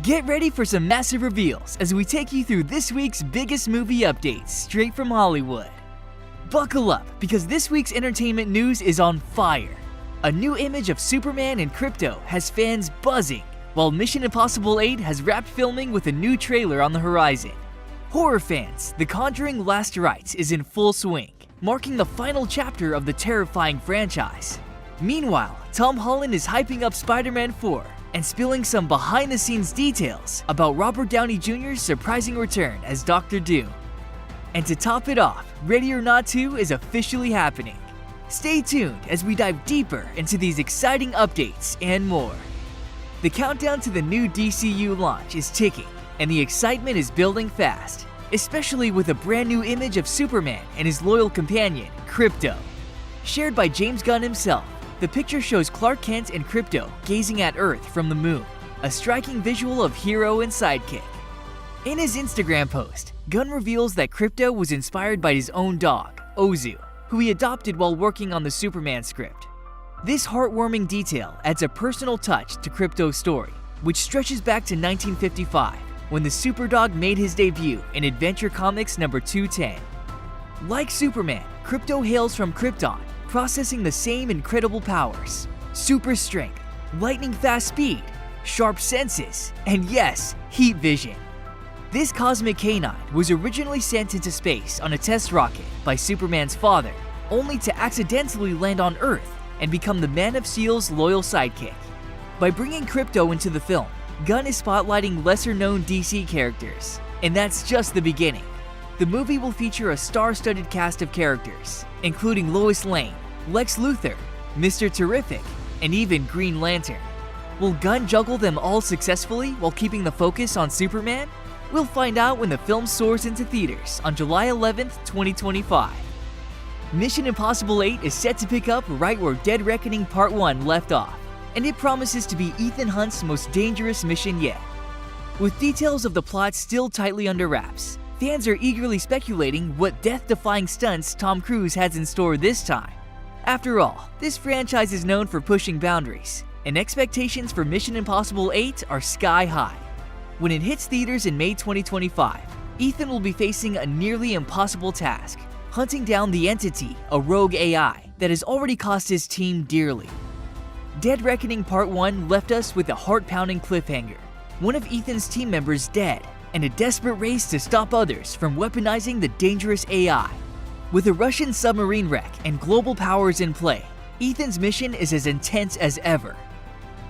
Get ready for some massive reveals as we take you through this week's biggest movie updates straight from Hollywood. Buckle up, because this week's entertainment news is on fire. A new image of Superman and Krypto has fans buzzing, while Mission Impossible 8 has wrapped filming with a new trailer on the horizon. Horror fans, The Conjuring Last Rites is in full swing, marking the final chapter of the terrifying franchise. Meanwhile, Tom Holland is hyping up Spider-Man 4 and spilling some behind-the-scenes details about Robert Downey Jr.'s surprising return as Dr. Doom. And to top it off, Ready or Not 2 is officially happening. Stay tuned as we dive deeper into these exciting updates and more. The countdown to the new DCU launch is ticking, and the excitement is building fast, especially with a brand new image of Superman and his loyal companion, Krypto. Shared by James Gunn himself, the picture shows Clark Kent and Krypto gazing at Earth from the moon, a striking visual of hero and sidekick. In his Instagram post, Gunn reveals that Krypto was inspired by his own dog, Ozu, who he adopted while working on the Superman script. This heartwarming detail adds a personal touch to Krypto's story, which stretches back to 1955, when the Superdog made his debut in Adventure Comics number 210. Like Superman, Krypto hails from Krypton, possessing the same incredible powers: super strength, lightning-fast speed, sharp senses, and yes, heat vision. This cosmic canine was originally sent into space on a test rocket by Superman's father, only to accidentally land on Earth and become the Man of Steel's loyal sidekick. By bringing Krypto into the film, Gunn is spotlighting lesser-known DC characters, and that's just the beginning. The movie will feature a star-studded cast of characters, including Lois Lane, Lex Luthor, Mr. Terrific, and even Green Lantern. Will Gunn juggle them all successfully while keeping the focus on Superman? We'll find out when the film soars into theaters on July 11th, 2025. Mission Impossible 8 is set to pick up right where Dead Reckoning Part 1 left off, and it promises to be Ethan Hunt's most dangerous mission yet. With details of the plot still tightly under wraps, fans are eagerly speculating what death-defying stunts Tom Cruise has in store this time. After all, this franchise is known for pushing boundaries, and expectations for Mission Impossible 8 are sky high. When it hits theaters in May 2025, Ethan will be facing a nearly impossible task: hunting down the Entity, a rogue AI that has already cost his team dearly. Dead Reckoning Part 1 left us with a heart-pounding cliffhanger, one of Ethan's team members dead, and a desperate race to stop others from weaponizing the dangerous AI. With a Russian submarine wreck and global powers in play, Ethan's mission is as intense as ever.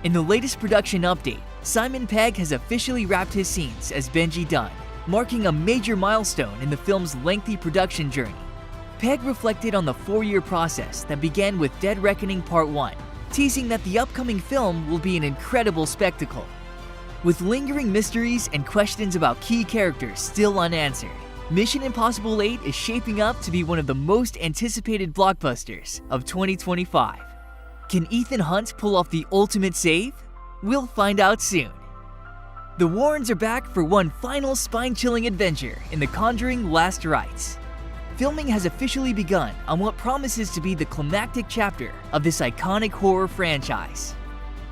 In the latest production update, Simon Pegg has officially wrapped his scenes as Benji Dunn, marking a major milestone in the film's lengthy production journey. Pegg reflected on the 4-year process that began with Dead Reckoning Part 1, teasing that the upcoming film will be an incredible spectacle. With lingering mysteries and questions about key characters still unanswered, Mission Impossible 8 is shaping up to be one of the most anticipated blockbusters of 2025. Can Ethan Hunt pull off the ultimate save? We'll find out soon. The Warrens are back for one final spine-chilling adventure in The Conjuring Last Rites. Filming has officially begun on what promises to be the climactic chapter of this iconic horror franchise.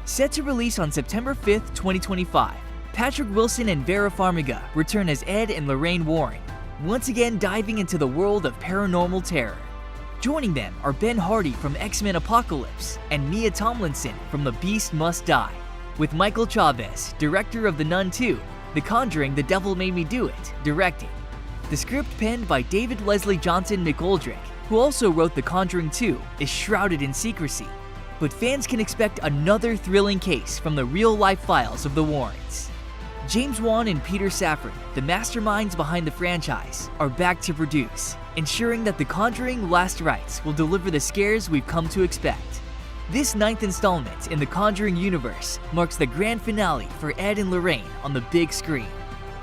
Set to release on September 5th, 2025, Patrick Wilson and Vera Farmiga return as Ed and Lorraine Warren, once again diving into the world of paranormal terror. Joining them are Ben Hardy from X-Men Apocalypse and Nia Tomlinson from The Beast Must Die, with Michael Chavez, director of The Nun 2, The Conjuring: The Devil Made Me Do It, directing. The script, penned by David Leslie Johnson McGoldrick, who also wrote The Conjuring 2, is shrouded in secrecy, but fans can expect another thrilling case from the real-life files of the Warrens. James Wan and Peter Safran, the masterminds behind the franchise, are back to produce, ensuring that The Conjuring Last Rites will deliver the scares we've come to expect. This 9th installment in the Conjuring universe marks the grand finale for Ed and Lorraine on the big screen.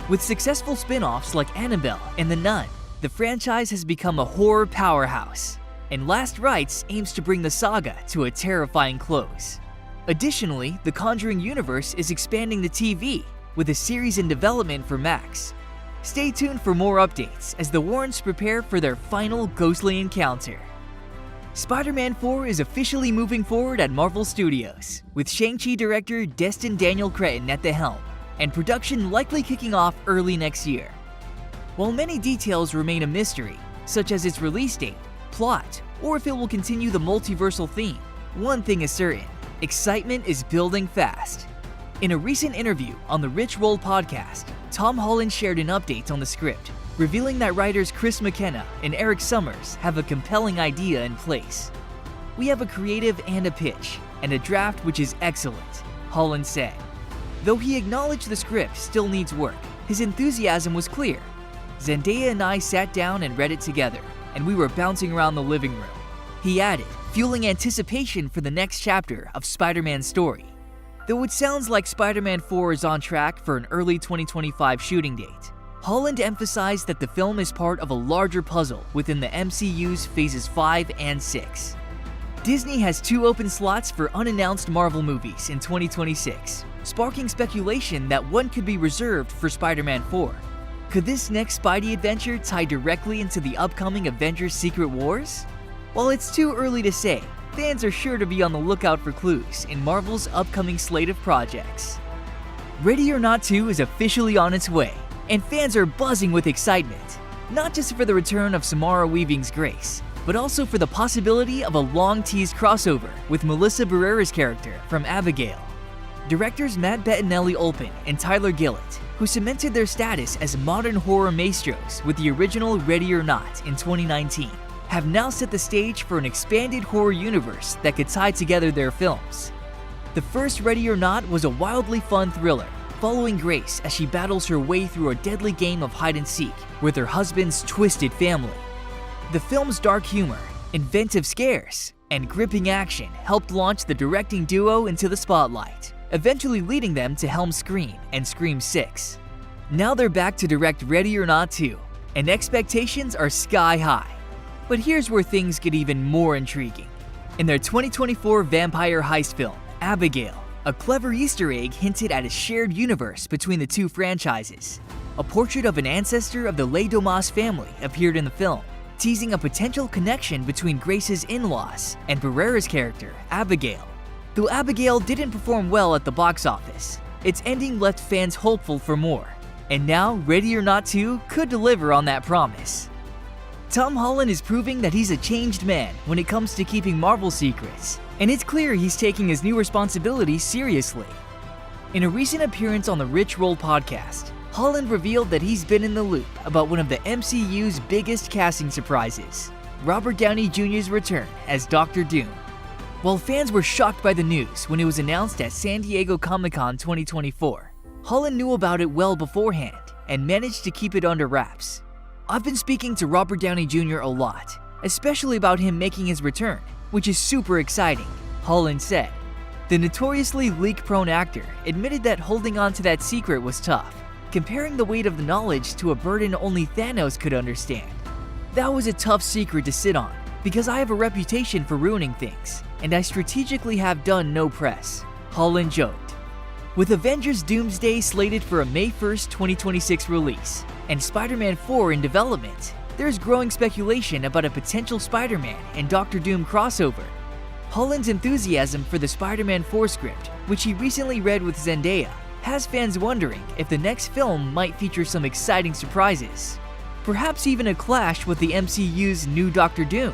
With successful spin-offs like Annabelle and The Nun, the franchise has become a horror powerhouse, and Last Rites aims to bring the saga to a terrifying close. Additionally, the Conjuring universe is expanding to TV, with a series in development for Max. Stay tuned for more updates as the Warrens prepare for their final ghostly encounter. Spider-Man 4 is officially moving forward at Marvel Studios, with Shang-Chi director Destin Daniel Cretton at the helm. and production likely kicking off early next year. While many details remain a mystery, such as its release date, plot, or if it will continue the multiversal theme, one thing is certain: excitement is building fast. In a recent interview on the Rich Roll podcast, Tom Holland shared an update on the script, revealing that writers Chris McKenna and Eric Summers have a compelling idea in place. "We have a creative and a pitch, and a draft which is excellent," Holland said. Though he acknowledged the script still needs work, his enthusiasm was clear. "Zendaya and I sat down and read it together, and we were bouncing around the living room," he added, fueling anticipation for the next chapter of Spider-Man's story. Though it sounds like Spider-Man 4 is on track for an early 2025 shooting date, Holland emphasized that the film is part of a larger puzzle within the MCU's Phases 5 and 6. Disney has 2 open slots for unannounced Marvel movies in 2026, sparking speculation that one could be reserved for Spider-Man 4. Could this next Spidey adventure tie directly into the upcoming Avengers Secret Wars? While it's too early to say, fans are sure to be on the lookout for clues in Marvel's upcoming slate of projects. Ready or Not 2 is officially on its way, and fans are buzzing with excitement, not just for the return of Samara Weaving's Grace, but also for the possibility of a long-teased crossover with Melissa Barrera's character from Abigail. Directors Matt Bettinelli-Olpin and Tyler Gillett, who cemented their status as modern horror maestros with the original Ready or Not in 2019, have now set the stage for an expanded horror universe that could tie together their films. The first Ready or Not was a wildly fun thriller, following Grace as she battles her way through a deadly game of hide-and-seek with her husband's twisted family. The film's dark humor, inventive scares, and gripping action helped launch the directing duo into the spotlight, eventually leading them to helm Scream and Scream 6. Now they're back to direct Ready or Not 2, and expectations are sky high. But here's where things get even more intriguing. In their 2024 vampire heist film, Abigail, a clever Easter egg hinted at a shared universe between the 2 franchises. A portrait of an ancestor of the Les Domas family appeared in the film, teasing a potential connection between Grace's in-laws and Barrera's character, Abigail. Though Abigail didn't perform well at the box office, its ending left fans hopeful for more. And now, Ready or Not 2 could deliver on that promise. Tom Holland is proving that he's a changed man when it comes to keeping Marvel secrets, and it's clear he's taking his new responsibilities seriously. In a recent appearance on the Rich Roll podcast, Holland revealed that he's been in the loop about one of the MCU's biggest casting surprises, Robert Downey Jr.'s return as Dr. Doom. While fans were shocked by the news when it was announced at San Diego Comic-Con 2024, Holland knew about it well beforehand and managed to keep it under wraps. "I've been speaking to Robert Downey Jr. a lot, especially about him making his return, which is super exciting," Holland said. The notoriously leak-prone actor admitted that holding on to that secret was tough, comparing the weight of the knowledge to a burden only Thanos could understand. "That was a tough secret to sit on, because I have a reputation for ruining things, and I strategically have done no press," Holland joked. With Avengers Doomsday slated for a May 1st, 2026 release, and Spider-Man 4 in development, there's growing speculation about a potential Spider-Man and Dr. Doom crossover. Holland's enthusiasm for the Spider-Man 4 script, which he recently read with Zendaya, has fans wondering if the next film might feature some exciting surprises. Perhaps even a clash with the MCU's new Dr. Doom.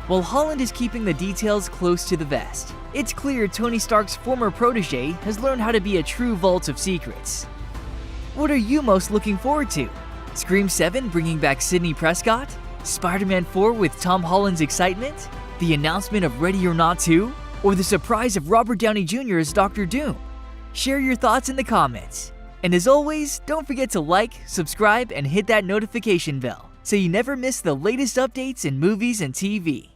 While Holland is keeping the details close to the vest, it's clear Tony Stark's former protege has learned how to be a true vault of secrets. What are you most looking forward to? Scream 7 bringing back Sidney Prescott? Spider-Man 4 with Tom Holland's excitement? The announcement of Ready or Not 2? Or the surprise of Robert Downey Jr. as Dr. Doom? Share your thoughts in the comments. And as always, don't forget to like, subscribe, and hit that notification bell so you never miss the latest updates in movies and TV.